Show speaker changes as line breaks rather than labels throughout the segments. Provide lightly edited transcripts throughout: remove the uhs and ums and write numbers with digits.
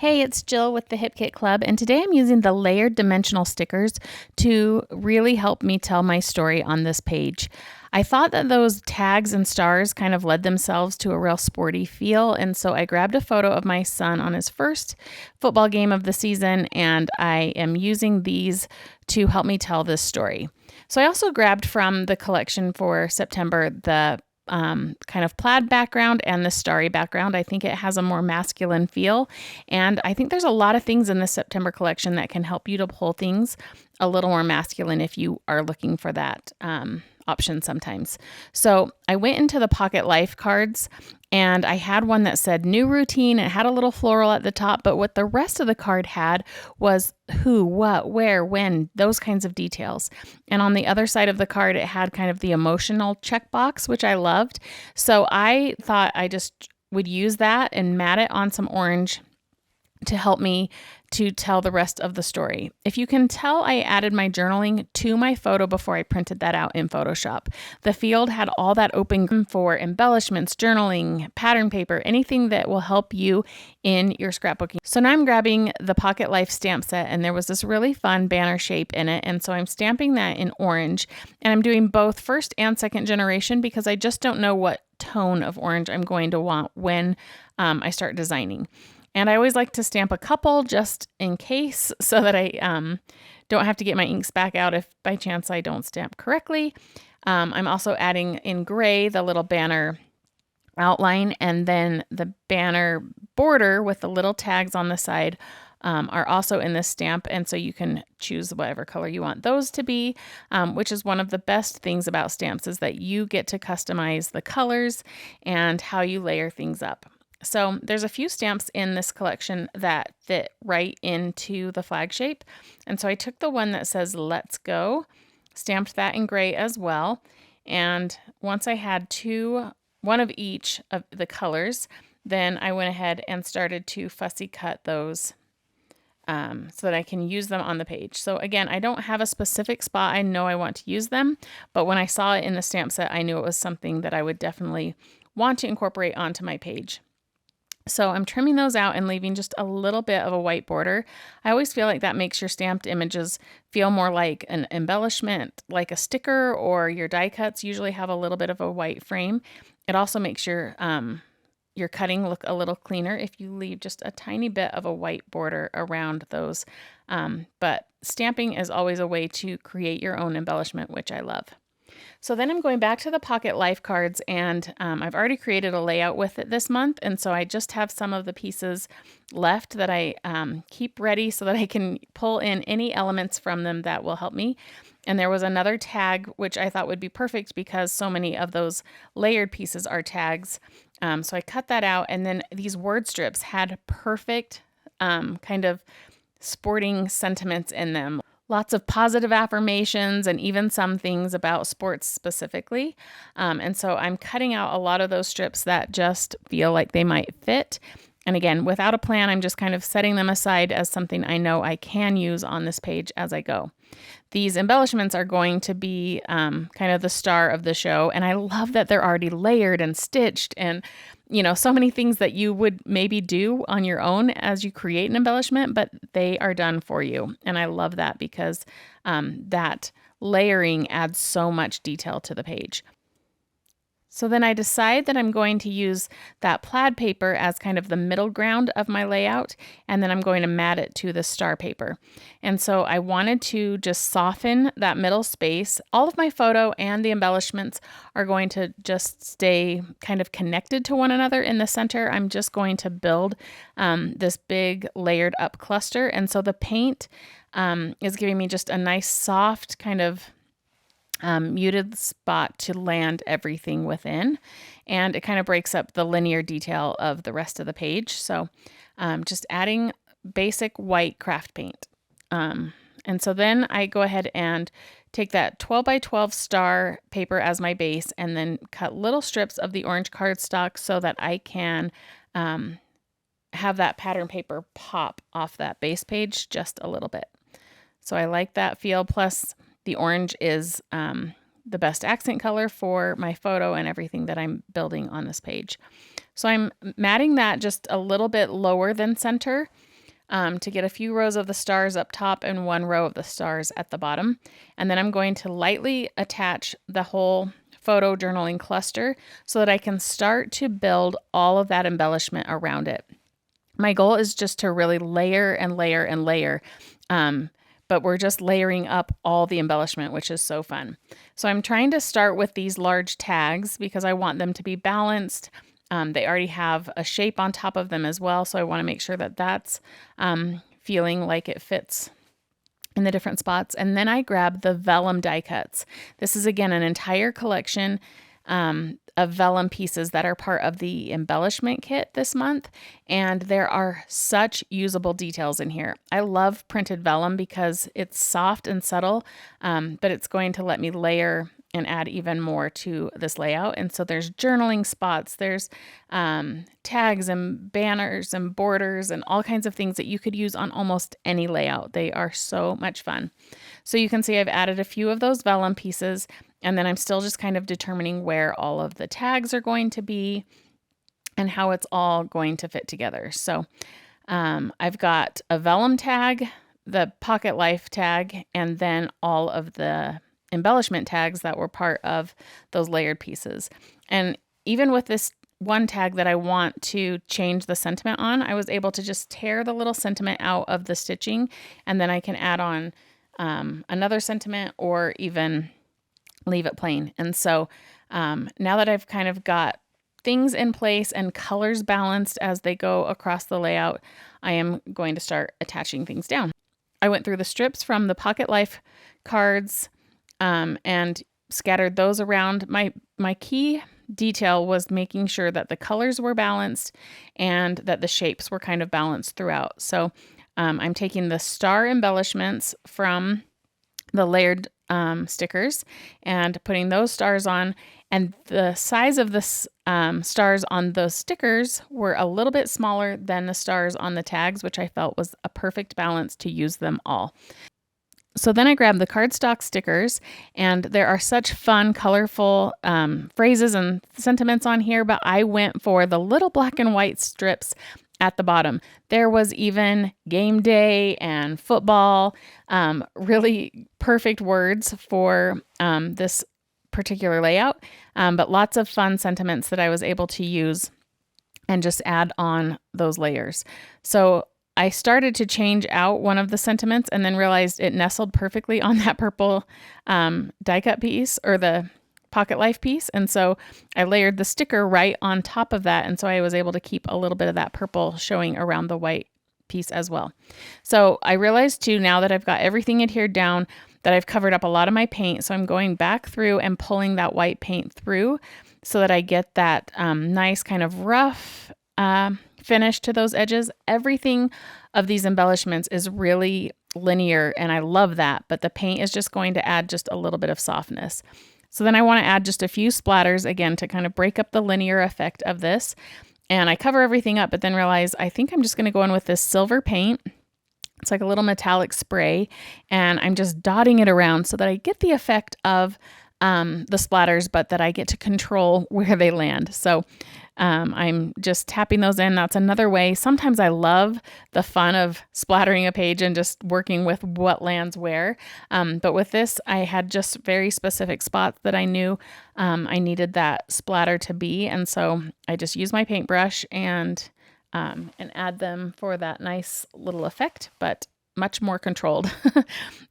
Hey, it's Jill with the Hip Kit Club, and today I'm using the layered dimensional stickers to really help me tell my story on this page. I thought that those tags and stars kind of led themselves to a real sporty feel, and so I grabbed a photo of my son on his first football game of the season, and I am using these to help me tell this story. So I also grabbed from the collection for September the kind of plaid background and the starry background. I think it has a more masculine feel. And I think there's a lot of things in the September collection that can help you to pull things a little more masculine if you are looking for that option sometimes. So I went into the Pocket Life cards and I had one that said new routine. It had a little floral at the top, but what the rest of the card had was who, what, where, when, those kinds of details. And on the other side of the card, it had kind of the emotional checkbox, which I loved. So I thought I just would use that and mat it on some orange to help me to tell the rest of the story. If you can tell, I added my journaling to my photo before I printed that out in Photoshop. The field had all that open for embellishments, journaling, pattern paper, anything that will help you in your scrapbooking. So now I'm grabbing the Pocket Life stamp set, and there was this really fun banner shape in it, and so I'm stamping that in orange, and I'm doing both first and second generation because I just don't know what tone of orange I'm going to want when I start designing. And I always like to stamp a couple just in case so that I don't have to get my inks back out if by chance I don't stamp correctly. I'm also adding in gray the little banner outline, and then the banner border with the little tags on the side are also in this stamp, and so you can choose whatever color you want those to be, which is one of the best things about stamps is that you get to customize the colors and how you layer things up. So there's a few stamps in this collection that fit right into the flag shape. And so I took the one that says let's go, stamped that in gray as well. And once I had one of each of the colors, then I went ahead and started to fussy cut those so that I can use them on the page. So again, I don't have a specific spot I know I want to use them, but when I saw it in the stamp set, I knew it was something that I would definitely want to incorporate onto my page. So I'm trimming those out and leaving just a little bit of a white border. I always feel like that makes your stamped images feel more like an embellishment, like a sticker, or your die cuts usually have a little bit of a white frame. It also makes your cutting look a little cleaner if you leave just a tiny bit of a white border around those. But stamping is always a way to create your own embellishment, which I love. So then I'm going back to the Pocket Life cards, and I've already created a layout with it this month, and so I just have some of the pieces left that I keep ready so that I can pull in any elements from them that will help me. And there was another tag which I thought would be perfect because so many of those layered pieces are tags. So I cut that out, and then these word strips had perfect kind of sporting sentiments in them. Lots of positive affirmations and even some things about sports specifically. And so I'm cutting out a lot of those strips that just feel like they might fit. And again, without a plan, I'm just kind of setting them aside as something I know I can use on this page as I go. These embellishments are going to be kind of the star of the show. And I love that they're already layered and stitched and, so many things that you would maybe do on your own as you create an embellishment, but they are done for you. And I love that because that layering adds so much detail to the page. So then I decide that I'm going to use that plaid paper as kind of the middle ground of my layout, and then I'm going to mat it to the star paper. And so I wanted to just soften that middle space. All of my photo and the embellishments are going to just stay kind of connected to one another in the center. I'm just going to build this big layered up cluster. And so the paint is giving me just a nice soft kind of muted spot to land everything within, and it kind of breaks up the linear detail of the rest of the page. So just adding basic white craft paint. And so then I go ahead and take that 12 by 12 star paper as my base and then cut little strips of the orange cardstock so that I can have that pattern paper pop off that base page just a little bit. So I like that feel. Plus the orange is the best accent color for my photo and everything that I'm building on this page. So I'm matting that just a little bit lower than center to get a few rows of the stars up top and 1 row of the stars at the bottom. And then I'm going to lightly attach the whole photo journaling cluster so that I can start to build all of that embellishment around it. My goal is just to really layer and layer and layer. But we're just layering up all the embellishment, which is so fun. So I'm trying to start with these large tags because I want them to be balanced. They already have a shape on top of them as well, so I want to make sure that that's feeling like it fits in the different spots. And then I grab the vellum die cuts. This is, again, an entire collection of vellum pieces that are part of the embellishment kit this month. And there are such usable details in here. I love printed vellum because it's soft and subtle, but it's going to let me layer and add even more to this layout. And so there's journaling spots, there's tags and banners and borders and all kinds of things that you could use on almost any layout. They are so much fun. So you can see I've added a few of those vellum pieces, and then I'm still just kind of determining where all of the tags are going to be and how it's all going to fit together. So I've got a vellum tag, the pocket life tag, and then all of the embellishment tags that were part of those layered pieces. And even with this one tag that I want to change the sentiment on, I was able to just tear the little sentiment out of the stitching, and then I can add on another sentiment or even leave it plain. And so now that I've kind of got things in place and colors balanced as they go across the layout, I am going to start attaching things down. I went through the strips from the Pocket Life cards and scattered those around. My key detail was making sure that the colors were balanced and that the shapes were kind of balanced throughout. So I'm taking the star embellishments from the layered stickers and putting those stars on, and the size of the stars on those stickers were a little bit smaller than the stars on the tags, which I felt was a perfect balance to use them all. So then I grabbed the cardstock stickers, and there are such fun, colorful phrases and sentiments on here, but I went for the little black and white strips at the bottom. There was even game day and football, really perfect words for this particular layout, but lots of fun sentiments that I was able to use and just add on those layers. So I started to change out one of the sentiments and then realized it nestled perfectly on that purple die cut piece, or the Pocket Life piece. And so I layered the sticker right on top of that. And so I was able to keep a little bit of that purple showing around the white piece as well. So I realized too, now that I've got everything adhered down, that I've covered up a lot of my paint. So I'm going back through and pulling that white paint through so that I get that nice kind of rough finish to those edges. Everything of these embellishments is really linear, and I love that, but the paint is just going to add just a little bit of softness. So then I want to add just a few splatters again to kind of break up the linear effect of this. And I cover everything up, but then realize I think I'm just going to go in with this silver paint. It's like a little metallic spray, and I'm just dotting it around so that I get the effect of the splatters, but that I get to control where they land. So I'm just tapping those in. That's another way. Sometimes I love the fun of splattering a page and just working with what lands where. But with this, I had just very specific spots that I knew I needed that splatter to be. And so I just use my paintbrush and add them for that nice little effect, but much more controlled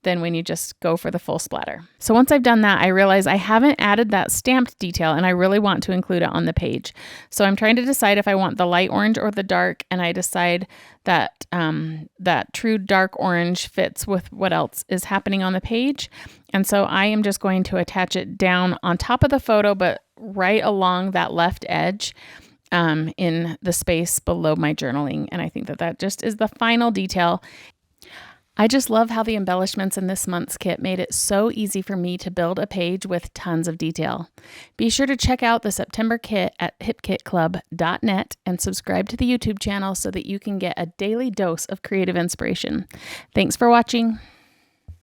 than when you just go for the full splatter. So once I've done that, I realize I haven't added that stamped detail, and I really want to include it on the page. So I'm trying to decide if I want the light orange or the dark, and I decide that that true dark orange fits with what else is happening on the page. And so I am just going to attach it down on top of the photo, but right along that left edge in the space below my journaling. And I think that that just is the final detail. I just love how the embellishments in this month's kit made it so easy for me to build a page with tons of detail. Be sure to check out the September kit at hipkitclub.net and subscribe to the YouTube channel so that you can get a daily dose of creative inspiration. Thanks for watching.